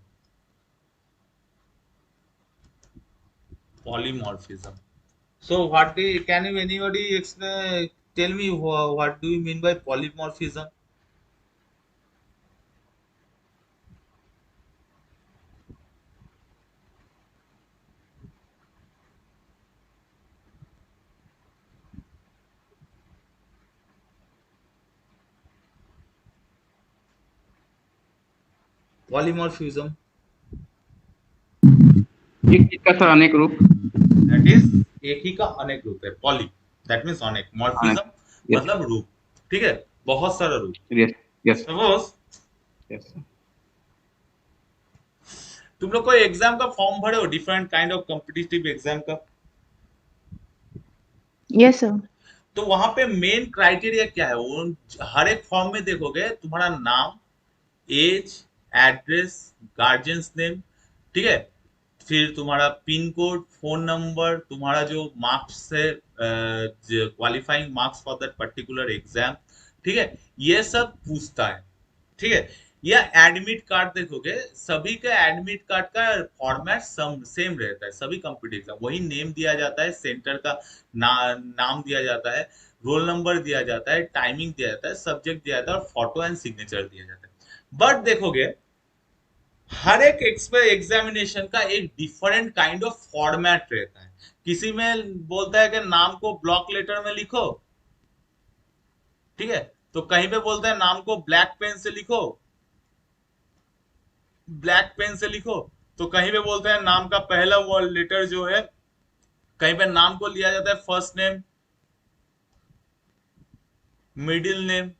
So what can you anybody explain, tell me what do you mean by polymorphism? Polymorphism, एक चीज का sir अनेक रूप। that is एक ही का अनेक रूप है। poly that means अनेक, morphism Yes. मतलब रूप, ठीक है, बहुत सारा रूप। यस सपोज यस तुम लोग कोई एग्जाम का फॉर्म भरे हो, different kind of competitive exam का, Yes, sir. तो वहां पे मेन क्राइटेरिया क्या है, वो हर एक फॉर्म में देखोगे तुम्हारा नाम, एज, एड्रेस, गार्जियंस नेम, ठीक है, फिर तुम्हारा पिन कोड, फोन नंबर, तुम्हारा जो मार्क्स है, qualifying marks for that particular exam, ठीक है, ये सब पूछता है, ठीक है। या एडमिट कार्ड देखोगे, सभी का एडमिट कार्ड का फॉर्मेट सेम रहता है, सभी कॉम्पिटिटिव वही नेम दिया जाता है, सेंटर का नाम दिया जाता है, रोल नंबर दिया जाता है, टाइमिंग दिया जाता है, सब्जेक्ट दिया जाता है और फोटो एंड सिग्नेचर दिया जाता है। बट देखोगे हर एक एग्जामिनेशन का एक डिफरेंट काइंड ऑफ फॉर्मेट रहता है। किसी में बोलता है कि नाम को ब्लॉक लेटर में लिखो, ठीक है, तो कहीं पे बोलता है नाम को ब्लैक पेन से लिखो, तो कहीं पे बोलते हैं नाम का पहला वर्ड लेटर जो है, कहीं पे नाम को लिया जाता है first name, middle name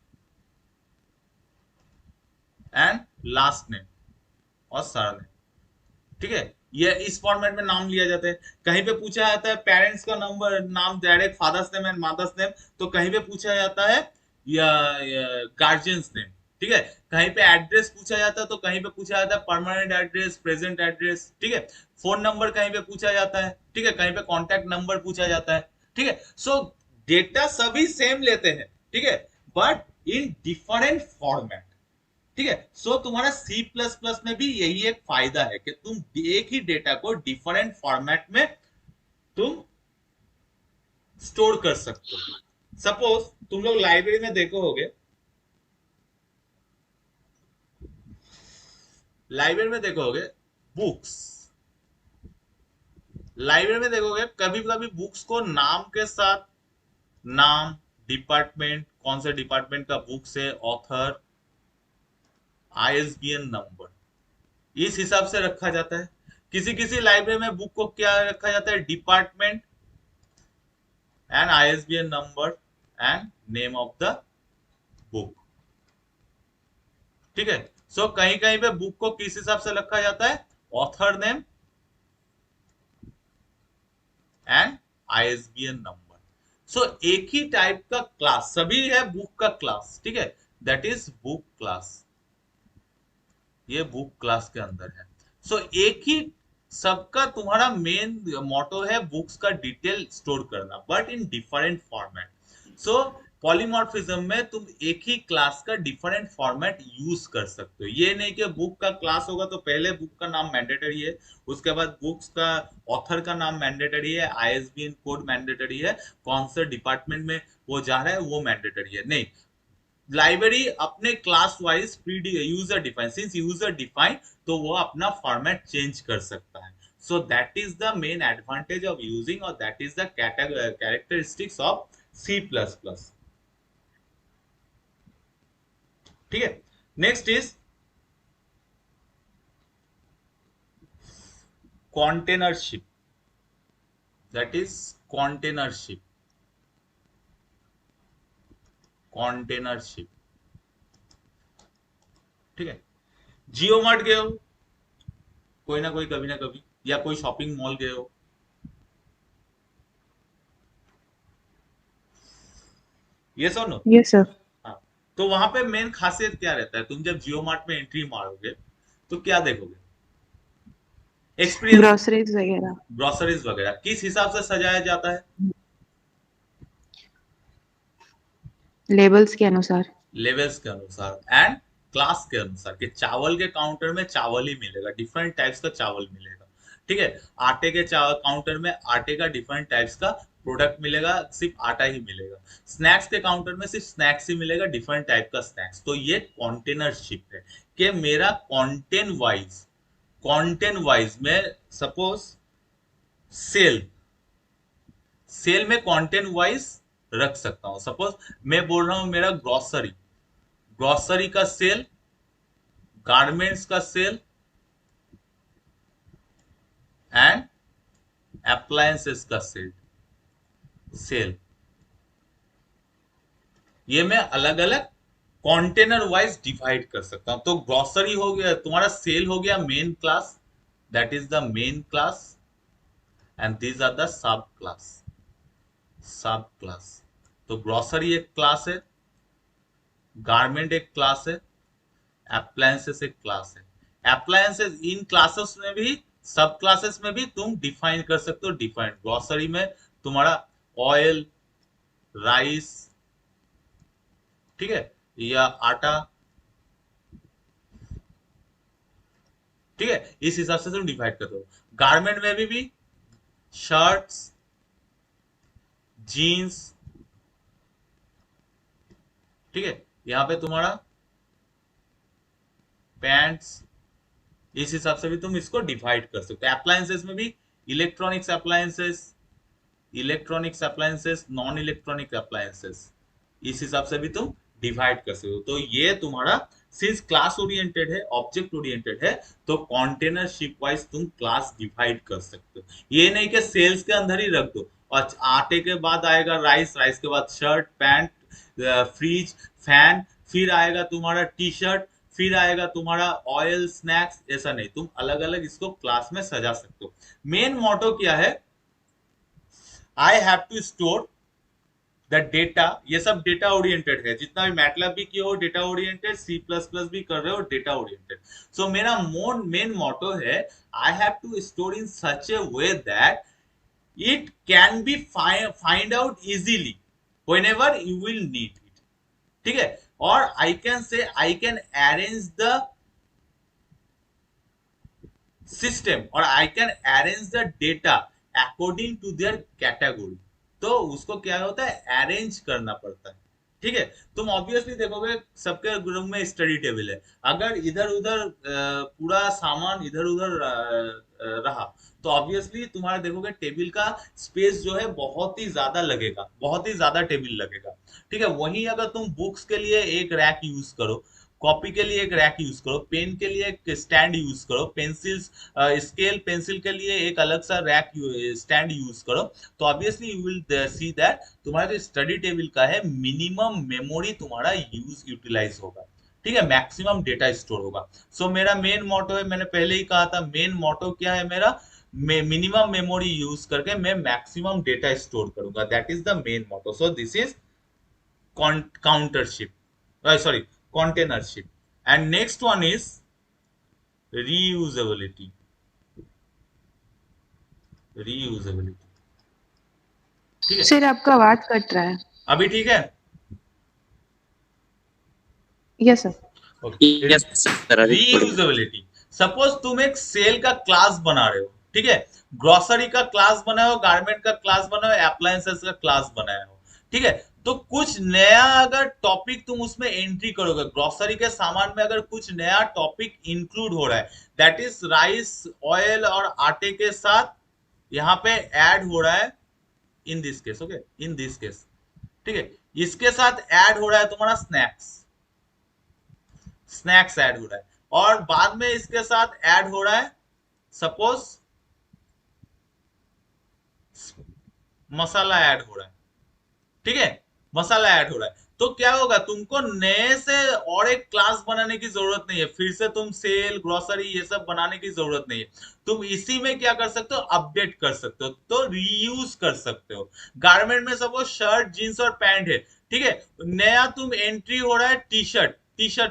and last name और सरनेम, ठीक है, ये इस फॉर्मेट में नाम लिया जाता है। कहीं पे पूछा जाता है पेरेंट्स का नंबर, नाम direct father's name and mother's name, तो कहीं पे पूछा जाता है या गार्जियंस नेम, ठीक है, कहीं पे एड्रेस पूछा जाता है, तो कहीं पे पूछा जाता है परमानेंट एड्रेस, प्रेजेंट एड्रेस, ठीक है, फोन नंबर कहीं पे पूछा जाता है, ठीक है, कहीं पे कॉन्टैक्ट नंबर पूछा जाता है, ठीक है। सो डेटा सभी सेम लेते हैं, ठीक है, बट इन डिफरेंट फॉर्मेट, ठीक है। सो तुम्हारा सी प्लस प्लस में भी यही एक फायदा है कि तुम एक ही डेटा को डिफरेंट फॉर्मेट में तुम स्टोर कर सकते हो। सपोज तुम लोग लाइब्रेरी में देखो होगे, लाइब्रेरी में देखोगे बुक्स, लाइब्रेरी में देखोगे कभी कभी बुक्स को नाम के साथ, नाम, डिपार्टमेंट, कौन से डिपार्टमेंट का बुक्स है, ऑथर, आईएसबीएन नंबर, इस हिसाब से रखा जाता है। किसी किसी लाइब्रेरी में बुक को क्या रखा जाता है, department and ISBN number and name of the book. ठीक है। सो कहीं कहीं पे बुक को किस हिसाब से रखा जाता है, author name and ISBN number. So एक ही टाइप का क्लास, सभी है बुक का क्लास, ठीक है, दैट इज बुक क्लास, ये बुक क्लास के अंदर है। सो एक ही सबका तुम्हारा मेन मोटो है बुक्स का डिटेल स्टोर करना, but in different format. So polymorphism में तुम एक ही क्लास का डिफरेंट फॉर्मेट यूज कर सकते हो। ये नहीं कि बुक का क्लास होगा तो पहले बुक का नाम मैंडेटरी है, उसके बाद बुक्स का ऑथर का नाम मैंडेटरी है, आईएसबीएन कोड मैंडेटरी है, कौन से डिपार्टमेंट में वो जा रहा है वो मैंडेटरी है। नहीं, लाइब्रेरी अपने class wise pre user define, since user define तो वो अपना फॉर्मेट चेंज कर सकता है। So that is the main advantage of using, और that is the characteristics of C plus plus. ठीक है। Next is containership, that is containership, containership. ठीक है। जियो मार्ट गए हो कोई ना कोई कभी ना कभी, या कोई शॉपिंग मॉल गए हो, ये सुनो। Yes, sir. हाँ, तो वहां पे मेन खासियत क्या रहता है, तुम जब जियो मार्ट में एंट्री मारोगे तो क्या देखोगे, एक्सपीरियंस, Groceries वगैरह, ग्रोसरीज वगैरह किस हिसाब से सजाया जाता है, लेबल्स के अनुसार। लेवल्स के अनुसार एंड क्लास के अनुसार, कि चावल के काउंटर में चावल ही मिलेगा, डिफरेंट टाइप्स का चावल मिलेगा। ठीक है। आटे के काउंटर में आटे का डिफरेंट टाइप्स का प्रोडक्ट मिलेगा, सिर्फ आटा ही मिलेगा। स्नैक्स के काउंटर में सिर्फ स्नैक्स ही मिलेगा, डिफरेंट टाइप का स्नैक्स। तो ये कॉन्टेनरशिप है कि मेरा कंटेंट वाइज में, सपोज सेल, सेल में कंटेंट वाइज रख सकता हूं। सपोज मैं बोल रहा हूं मेरा ग्रोसरी, ग्रोसरी का सेल, गारमेंट्स का सेल एंड अप्लायंसेस का सेल, सेल, ये मैं अलग अलग कंटेनर वाइज डिवाइड कर सकता हूं। तो ग्रोसरी हो गया तुम्हारा, सेल हो गया main class, that is the main class, and these are the sub class, sub class. तो ग्रोसरी एक क्लास है, गारमेंट एक क्लास है, अप्लायंसेस एक क्लास है। अप्लायंसेस इन क्लासेस में भी, सब क्लासेस में भी तुम डिफाइन कर सकते हो डिफाइन। ग्रोसरी में तुम्हारा ऑयल, राइस, ठीक है, या आटा, ठीक है, इस हिसाब से तुम डिवाइड करते हो। गारमेंट में भी शर्ट्स, जीन्स, ठीक है, यहां पे तुम्हारा पैंट्स, इस हिसाब से भी तुम इसको डिवाइड कर सकते हो। अप्लायंसेस में भी electronics appliances, electronics appliances, non electronic appliances, इस हिसाब से भी तुम डिवाइड कर सकते हो। तो ये तुम्हारा सिंस क्लास ओरिएंटेड है, ऑब्जेक्ट ओरिएंटेड है, तो कंटेनरशिप वाइज तुम क्लास डिवाइड कर सकते हो। ये नहीं कि सेल्स के अंदर ही रख दो, और आटे के बाद आएगा राइस, राइस के बाद शर्ट, पैंट, फ्रिज, फैन, फिर आएगा तुम्हारा टी शर्ट, फिर आएगा तुम्हारा ऑयल, स्नैक्स। ऐसा नहीं, तुम अलग अलग इसको क्लास में सजा सकते हो। मेन मोटो क्या है, I have to store the data. ये सब डेटा ओरिएंटेड है, जितना भी मैटलैब भी किया हो data oriented, C plus plus भी कर रहे हो डेटा ओरिएंटेड। सो मेरा मेन मोटो है, I have to store in such a way that it can be find out easily whenever you will need it। ठीक है। और I can say I can arrange the system और I can arrange the data according to their category. तो उसको क्या होता है, arrange करना पड़ता है। ठीक है, तुम ऑब्वियसली देखोगे सबके ग्रुप में स्टडी टेबल है, अगर इधर उधर पूरा सामान इधर उधर रहा तो ऑब्वियसली तुम्हारे देखोगे टेबल का स्पेस जो है बहुत ही ज्यादा लगेगा, बहुत ही ज्यादा टेबल लगेगा। ठीक है, वहीं अगर तुम बुक्स के लिए एक रैक यूज करो, कॉपी के लिए एक रैक यूज करो, पेन के लिए एक स्टैंड यूज करो, पेंसिल्स स्केल पेंसिल के लिए एक अलग सा रैक स्टैंड यूज करो, तो obviously you will see that तुम्हारा जो स्टडी टेबल का है मिनिमम मेमोरी तुम्हारा यूटिलाइज होगा। ठीक है, मैक्सिमम डेटा स्टोर होगा। सो मेरा मेन मोटो है, मैंने पहले ही कहा था मेन मोटो क्या है मेरा, मिनिमम मेमोरी यूज करके मैं मैक्सिमम डेटा स्टोर करूंगा, that is the main motto. So this is countership, sorry, containership. And next one is reusability. reusability ठीक है, सर आपका आवाज कट रहा है। अभी ठीक है? Yes sir. Yes sir, reusability, suppose तुम एक सेल का क्लास बना रहे हो, ठीक है, ग्रोसरी का क्लास बनाए हो, गारमेंट का क्लास बनाए हो, अप्लायंसेस का क्लास बनाए हो, ठीक है, तो कुछ नया अगर टॉपिक तुम उसमें एंट्री करोगे, ग्रोसरी के सामान में अगर कुछ नया टॉपिक इंक्लूड हो रहा है, दैट इज राइस ऑयल और आटे के साथ यहाँ पे ऐड हो रहा है, इन this case, okay, in this case, ठीक है, इसके साथ ऐड हो रहा है तुम्हारा स्नैक्स ऐड हो रहा है, और बाद में इसके साथ ऐड हो रहा है सपोज मसाला ऐड हो रहा है, ठीक है, मसाला ऐड हो रहा है, तो क्या होगा, तुमको नए से और एक क्लास बनाने की जरूरत नहीं है, फिर से तुम सेल ग्रोसरी ये सब बनाने की जरूरत नहीं है, तुम इसी में क्या कर सकते हो, अपडेट कर सकते हो, तो रीयूज कर सकते हो। गारमेंट में सपोज शर्ट जींस और पैंट है, ठीक है, नया तुम एंट्री हो रहा है टी शर्ट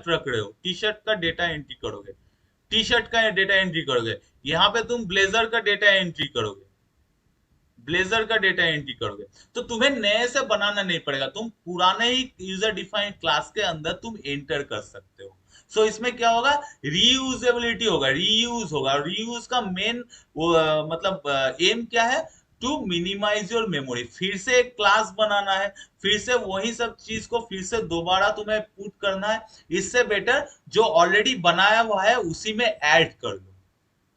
रख रहे हो, टी शर्ट का डेटा एंट्री करोगे, टी शर्ट का डेटा एंट्री करोगे, यहाँ पे तुम ब्लेजर का डेटा एंट्री करोगे, ब्लेजर का डेटा एंट्री करोगे, तो तुम्हें नए से बनाना नहीं पड़ेगा, तुम पुराने ही यूजर डिफाइंड क्लास के अंदर तुम एंटर कर सकते हो। सो इसमें क्या होगा, रीयूजेबिलिटी होगा, रीयूज होगा, रीयूज का मेन मतलब एम क्या है, टू मिनिमाइज योर मेमोरी, फिर से एक क्लास बनाना है, फिर से वही सब चीज को फिर से दोबारा तुम्हें पुट करना है, इससे बेटर जो ऑलरेडी बनाया हुआ है उसी में ऐड कर दो।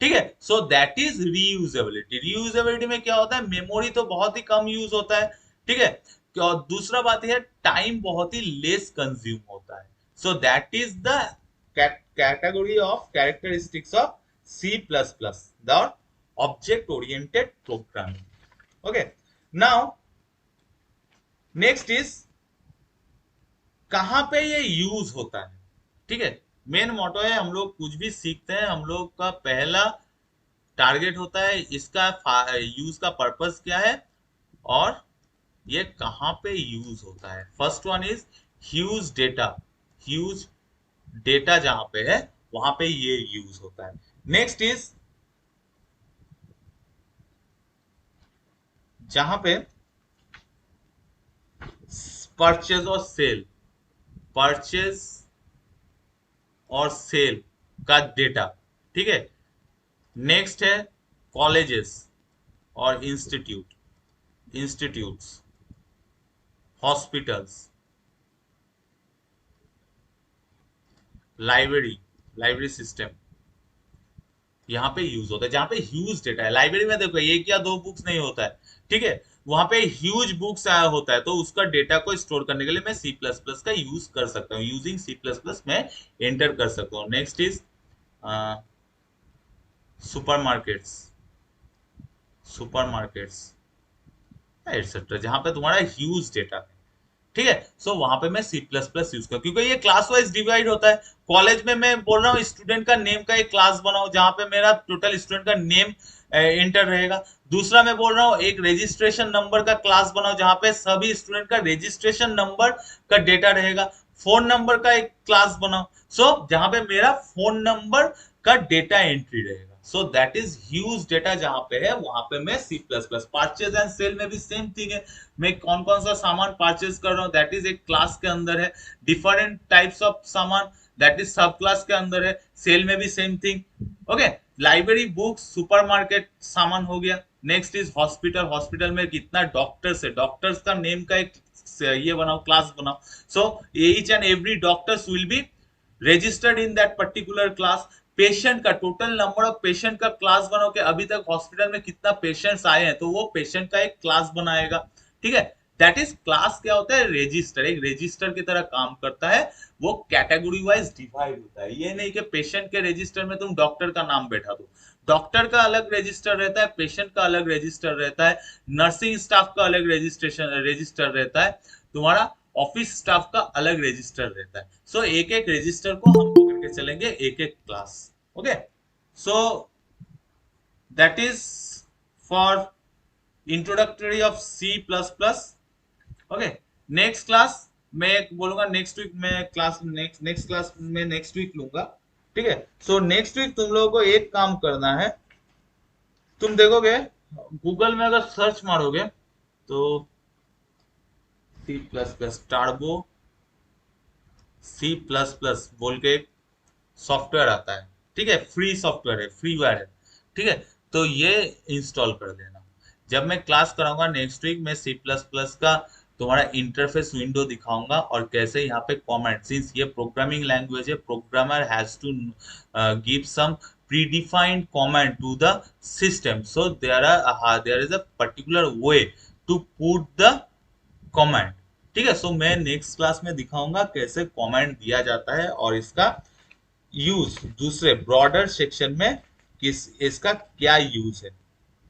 ठीक है, so that is reusability. Reusability में क्या होता है, मेमोरी तो बहुत ही कम यूज होता है, ठीक है, और दूसरा बात है टाइम बहुत ही लेस कंज्यूम होता है। So that is the category of characteristics of C plus plus, the object oriented programming. Okay, now next is कहां पे ये यूज होता है। ठीक है, मेन मोटो है, हम लोग कुछ भी सीखते हैं, हम लोग का पहला टारगेट होता है इसका यूज का पर्पस क्या है और ये कहां पे यूज होता है। First one is huge data, huge data जहां पे है वहां पे ये यूज होता है। नेक्स्ट इज जहां पे परचेज और सेल, परचेज और सेल का डेटा, ठीक है। नेक्स्ट है कॉलेजेस और इंस्टीट्यूट्स, हॉस्पिटल्स, लाइब्रेरी सिस्टम, यहाँ पे यूज होता है जहां पे ह्यूज डेटा है। लाइब्रेरी में देखो एक या दो बुक्स नहीं होता है, ठीक है, वहां पे ह्यूज बुक्स आया होता है, तो उसका डेटा को स्टोर करने के लिए मैं सी प्लस प्लस का यूज कर सकता हूँ, यूजिंग सी प्लस प्लस मैं एंटर कर सकता हूँ। नेक्स्ट इज सुपरमार्केट्स एटसेट्रा, जहां पे तुम्हारा ह्यूज डेटा है, ठीक है, सो वहां पे मैं सी प्लस प्लस यूज कर, क्योंकि ये क्लास वाइज डिवाइड होता है। कॉलेज में मैं बोल रहा हूँ स्टूडेंट का नेम का एक क्लास बनाओ जहां पे मेरा टोटल स्टूडेंट का नेम एंटर रहेगा। दूसरा मैं बोल रहा हूँ एक रजिस्ट्रेशन नंबर का क्लास बनाओ जहां पे सभी स्टूडेंट का रजिस्ट्रेशन नंबर का डेटा रहेगा। फोन नंबर का एक क्लास बनाओ, सो जहां पे मेरा फोन नंबर का डेटा एंट्री रहेगा। So that is huge data जहां पे है वहां पे मैं C plus plus purchase and sale में भी सेम थिंग है। मैं कौन कौन सा सामान परचेज कर रहा हूँ दैट इज एक क्लास के अंदर है। डिफरेंट टाइप्स ऑफ सामान दैट इज सब क्लास के अंदर है। सेल में भी same thing. Okay, library books supermarket सामान हो गया। Next is hospital. हॉस्पिटल में कितना डॉक्टर्स है, डॉक्टर्स का नेम का एक ये बनाओ, क्लास बनाओ। So each and every doctors will be registered in that particular class. Patient का टोटल नंबर ऑफ पेशेंट का क्लास बनाओ कि अभी तक हॉस्पिटल में कितना पेशेंट्स आए हैं, तो वो पेशेंट का एक क्लास बनाएगा। ठीक है, दैट इज क्लास क्या होता है, रजिस्टर, एक रजिस्टर की तरह काम करता है। वो कैटेगरी वाइज डिवाइड होता है। ये नहीं कि पेशेंट के रजिस्टर में तुम डॉक्टर का नाम बैठा दो। डॉक्टर का अलग रजिस्टर रहता है, पेशेंट का अलग रजिस्टर रहता है, नर्सिंग स्टाफ का अलग रजिस्टर रहता है, तुम्हारा ऑफिस स्टाफ का अलग रजिस्टर रहता है। सो एक एक रजिस्टर को हम पकड़ के चलेंगे, एक एक class. Okay, so that is for introductory of C plus plus. Okay, next class मैं बोलूंगा नेक्स्ट वीक में क्लास, नेक्स्ट क्लास में नेक्स्ट वीक लूंगा। ठीक है, सो नेक्स्ट वीक तुम लोगों को एक काम करना है। तुम देखोगे गूगल में अगर सर्च मारोगे तो C plus plus turbo C plus plus बोल के एक सॉफ्टवेयर आता है। ठीक है, फ्री सॉफ्टवेयर है, फ्रीवेयर है। ठीक है, तो ये इंस्टॉल कर देना। जब मैं क्लास कराऊंगा नेक्स्ट वीक में सी प्लस प्लस का तुम्हारा इंटरफेस विंडो दिखाऊंगा और कैसे यहाँ पे कमेंट, सिंस ये प्रोग्रामिंग लैंग्वेज है, programmer has to give some predefined comment to the system, so there is a particular way to put the comment। ठीक है, सो मैं नेक्स्ट क्लास में दिखाऊंगा कैसे कमेंट दिया जाता है और इसका यूज दूसरे ब्रॉडर सेक्शन में किस इसका क्या यूज है।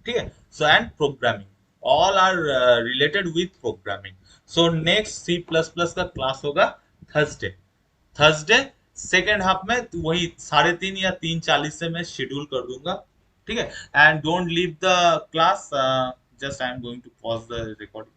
ठीक है, so and programming all are related with programming. So next C plus plus का क्लास होगा थर्सडे सेकेंड हाफ में, वही 3:30 या 3:40 से मैं शेड्यूल कर दूंगा। ठीक है, and don't leave the class, just I am going to pause the recording.